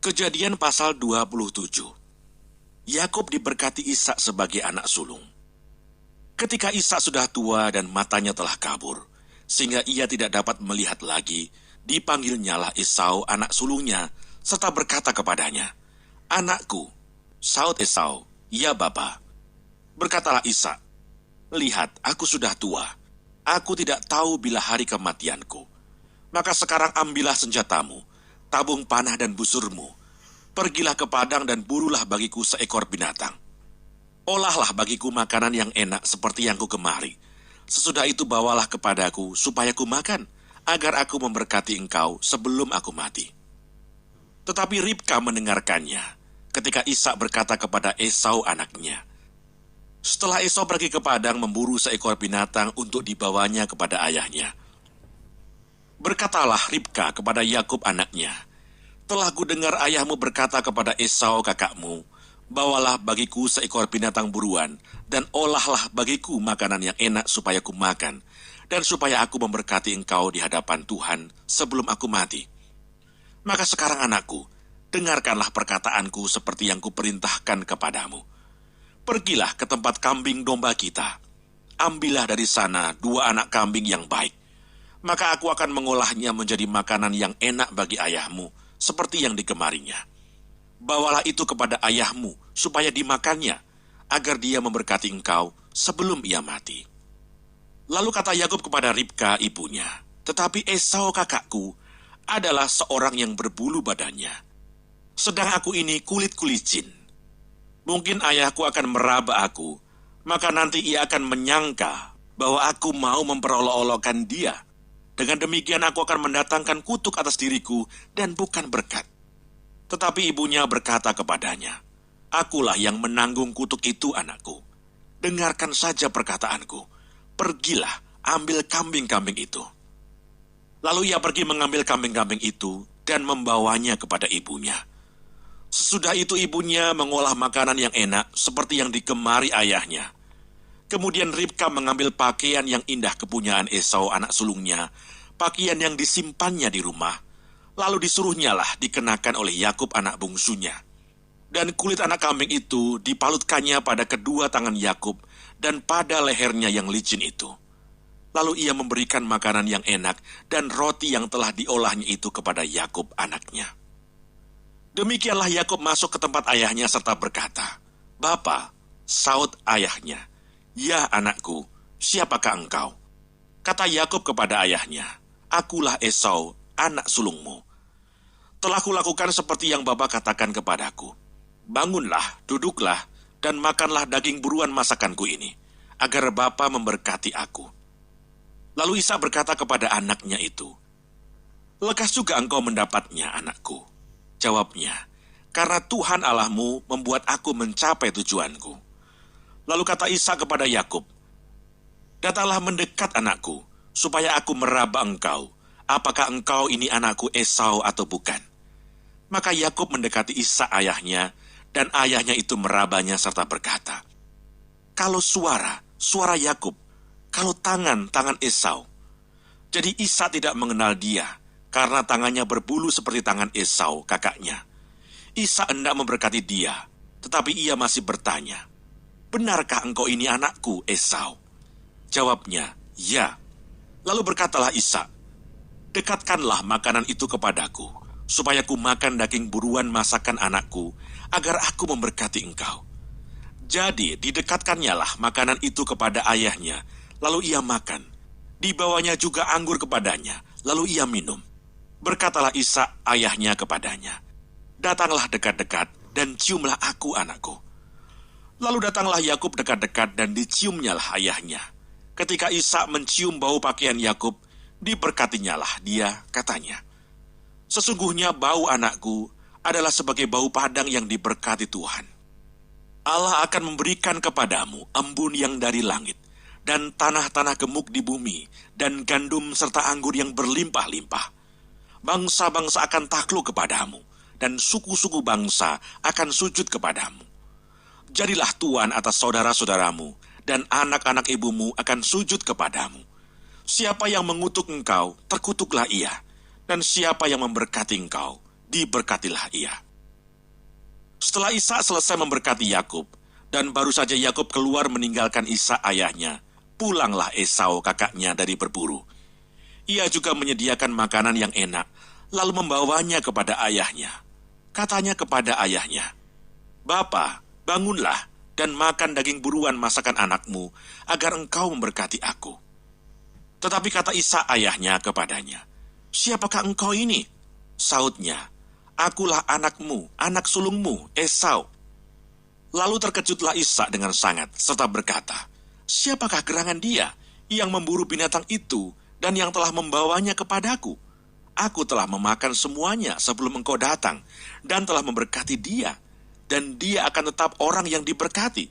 Kejadian pasal 27. Yakub diberkati Ishak sebagai anak sulung. Ketika Ishak sudah tua dan matanya telah kabur, sehingga ia tidak dapat melihat lagi, dipanggilnyalah Esau anak sulungnya, serta berkata kepadanya, "Anakku." Saud Esau, "Ya Bapa." Berkatalah Ishak, "Lihat, aku sudah tua. Aku tidak tahu bila hari kematianku. Maka sekarang ambillah senjatamu, tabung panah dan busurmu. Pergilah ke padang dan burulah bagiku seekor binatang. Olahlah bagiku makanan yang enak seperti yang ku gemari. Sesudah itu bawalah kepadaku supaya ku makan, agar aku memberkati engkau sebelum aku mati." Tetapi Ribka mendengarkannya, ketika Ishak berkata kepada Esau anaknya. Setelah Esau pergi ke padang memburu seekor binatang untuk dibawanya kepada ayahnya. Berkatalah Ribka kepada Yakub anaknya, "Telah kudengar ayahmu berkata kepada Esau kakakmu, bawalah bagiku seekor binatang buruan, dan olahlah bagiku makanan yang enak supaya ku makan, dan supaya aku memberkati engkau di hadapan Tuhan sebelum aku mati. Maka sekarang anakku, dengarkanlah perkataanku seperti yang kuperintahkan kepadamu. Pergilah ke tempat kambing domba kita. Ambillah dari sana 2 anak kambing yang baik. Maka aku akan mengolahnya menjadi makanan yang enak bagi ayahmu, seperti yang digemarinya. Bawalah itu kepada ayahmu, supaya dimakannya, agar dia memberkati engkau sebelum ia mati." Lalu kata Yakub kepada Ribka ibunya, "Tetapi Esau kakakku adalah seorang yang berbulu badannya, sedang aku ini kulit kulicin. Mungkin ayahku akan meraba aku, maka nanti ia akan menyangka bahwa aku mau memperolok-olokkan dia. Dengan demikian aku akan mendatangkan kutuk atas diriku dan bukan berkat." Tetapi ibunya berkata kepadanya, "Akulah yang menanggung kutuk itu, anakku. Dengarkan saja perkataanku. Pergilah, ambil kambing-kambing itu." Lalu ia pergi mengambil kambing-kambing itu dan membawanya kepada ibunya. Sesudah itu ibunya mengolah makanan yang enak seperti yang digemari ayahnya. Kemudian Ribka mengambil pakaian yang indah kepunyaan Esau anak sulungnya, pakaian yang disimpannya di rumah, lalu disuruhnyalah dikenakan oleh Yakub anak bungsunya. Dan kulit anak kambing itu dipalutkannya pada kedua tangan Yakub dan pada lehernya yang licin itu. Lalu ia memberikan makanan yang enak dan roti yang telah diolahnya itu kepada Yakub anaknya. Demikianlah Yakub masuk ke tempat ayahnya serta berkata, "Bapa." Saud ayahnya, "Ya anakku, siapakah engkau?" Kata Yakub kepada ayahnya, "Akulah Esau, anak sulungmu. Telah kulakukan seperti yang Bapa katakan kepadaku. Bangunlah, duduklah, dan makanlah daging buruan masakanku ini, agar Bapa memberkati aku." Lalu Ishak berkata kepada anaknya itu, "Lekas juga engkau mendapatnya, anakku." Jawabnya, "Karena Tuhan Allahmu membuat aku mencapai tujuanku." Lalu kata Ishak kepada Yakub, "Datanglah mendekat anakku, supaya aku meraba engkau, apakah engkau ini anakku Esau atau bukan." Maka Yakub mendekati Ishak ayahnya, dan ayahnya itu merabanya serta berkata, "Kalau suara Yakub, kalau tangan Esau." Jadi Ishak tidak mengenal dia, karena tangannya berbulu seperti tangan Esau, kakaknya. Ishak hendak memberkati dia, tetapi ia masih bertanya, "Benarkah engkau ini anakku, Esau?" Jawabnya, "Ya." Lalu berkatalah Ishak, "Dekatkanlah makanan itu kepadaku, supaya ku makan daging buruan masakan anakku, agar aku memberkati engkau." Jadi didekatkannyalah makanan itu kepada ayahnya, lalu ia makan. Dibawanya juga anggur kepadanya, lalu ia minum. Berkatalah Ishak ayahnya kepadanya, "Datanglah dekat-dekat dan ciumlah aku, anakku." Lalu datanglah Yakub dekat-dekat dan diciumnyalah ayahnya. Ketika Ishak mencium bau pakaian Yakub, diberkatinyalah dia, katanya, "Sesungguhnya bau anakku adalah sebagai bau padang yang diberkati Tuhan. Allah akan memberikan kepadamu embun yang dari langit, dan tanah-tanah gemuk di bumi, dan gandum serta anggur yang berlimpah-limpah. Bangsa-bangsa akan takluk kepadamu, dan suku-suku bangsa akan sujud kepadamu. Jadilah tuan atas saudara-saudaramu, dan anak-anak ibumu akan sujud kepadamu. Siapa yang mengutuk engkau, terkutuklah ia, dan siapa yang memberkati engkau, diberkatilah ia." Setelah Ishak selesai memberkati Yakub, dan baru saja Yakub keluar meninggalkan Ishak ayahnya, pulanglah Esau kakaknya dari berburu. Ia juga menyediakan makanan yang enak, lalu membawanya kepada ayahnya. Katanya kepada ayahnya, "Bapa, bangunlah dan makan daging buruan masakan anakmu, agar engkau memberkati aku." Tetapi kata Ishak ayahnya kepadanya, "Siapakah engkau ini?" Sautnya, "Akulah anakmu, anak sulungmu, Esau." Lalu terkejutlah Ishak dengan sangat, serta berkata, "Siapakah gerangan dia yang memburu binatang itu dan yang telah membawanya kepadaku? Aku telah memakan semuanya sebelum engkau datang, dan telah memberkati dia, dan dia akan tetap orang yang diberkati."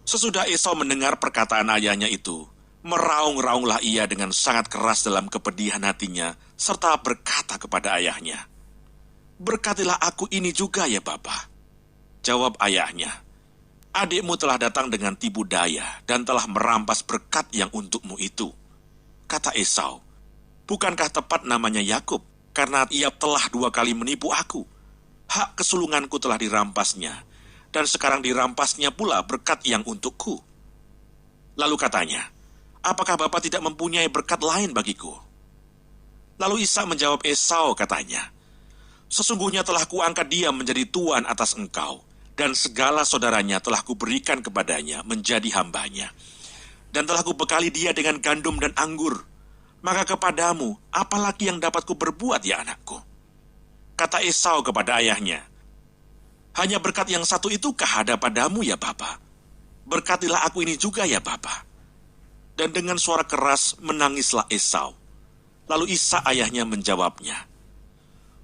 Sesudah Esau mendengar perkataan ayahnya itu, meraung-raunglah ia dengan sangat keras dalam kepedihan hatinya, serta berkata kepada ayahnya, "Berkatilah aku ini juga ya Bapa." Jawab ayahnya, "Adikmu telah datang dengan tipu daya dan telah merampas berkat yang untukmu itu." Kata Esau, "Bukankah tepat namanya Yakub, karena ia telah 2 kali menipu aku? Hak kesulunganku telah dirampasnya, dan sekarang dirampasnya pula berkat yang untukku." Lalu katanya, "Apakah Bapak tidak mempunyai berkat lain bagiku?" Lalu Ishak menjawab Esau katanya, "Sesungguhnya telah kuangkat dia menjadi tuan atas engkau, dan segala saudaranya telah kuberikan kepadanya menjadi hambanya. Dan telah kubekali dia dengan gandum dan anggur. Maka kepadamu, apalagi yang dapat kuberbuat ya anakku?" Kata Esau kepada ayahnya, "Hanya berkat yang satu itukah ada padamu ya Bapa? Berkatilah aku ini juga ya Bapa." Dan dengan suara keras menangislah Esau. Lalu Ishak ayahnya menjawabnya,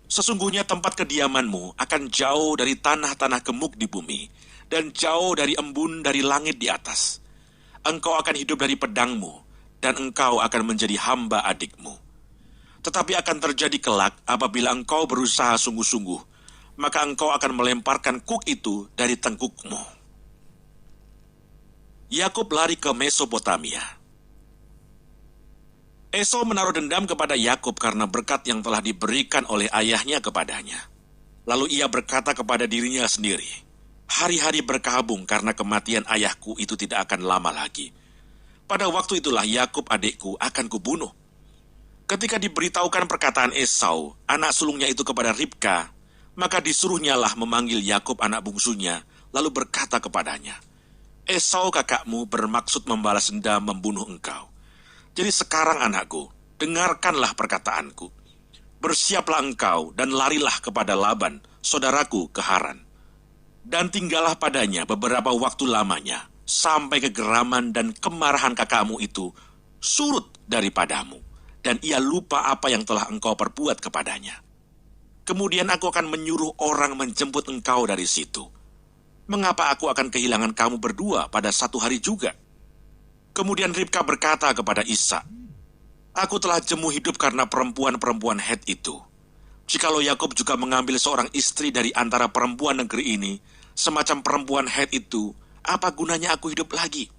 "Sesungguhnya tempat kediamanmu akan jauh dari tanah-tanah gemuk di bumi, dan jauh dari embun dari langit di atas. Engkau akan hidup dari pedangmu, dan engkau akan menjadi hamba adikmu. Tetapi akan terjadi kelak apabila engkau berusaha sungguh-sungguh, maka engkau akan melemparkan kuk itu dari tengkukmu." Yakub lari ke Mesopotamia. Esau menaruh dendam kepada Yakub karena berkat yang telah diberikan oleh ayahnya kepadanya. Lalu ia berkata kepada dirinya sendiri, "Hari-hari berkabung karena kematian ayahku itu tidak akan lama lagi. Pada waktu itulah Yakub adikku akan kubunuh." Ketika diberitahukan perkataan Esau, anak sulungnya itu kepada Ribka, maka disuruhnyalah memanggil Yakub anak bungsunya, lalu berkata kepadanya, "Esau kakakmu bermaksud membalas dendam membunuh engkau. Jadi sekarang anakku, dengarkanlah perkataanku. Bersiaplah engkau dan larilah kepada Laban, saudaraku ke Haran. Dan tinggallah padanya beberapa waktu lamanya, sampai kegeraman dan kemarahan kakakmu itu surut daripadamu, dan ia lupa apa yang telah engkau perbuat kepadanya. Kemudian aku akan menyuruh orang menjemput engkau dari situ. Mengapa aku akan kehilangan kamu berdua pada satu hari juga?" Kemudian Ribka berkata kepada Ishak, "Aku telah jemu hidup karena perempuan-perempuan Het itu. Jikalau Yakub juga mengambil seorang istri dari antara perempuan negeri ini, semacam perempuan Het itu, apa gunanya aku hidup lagi?"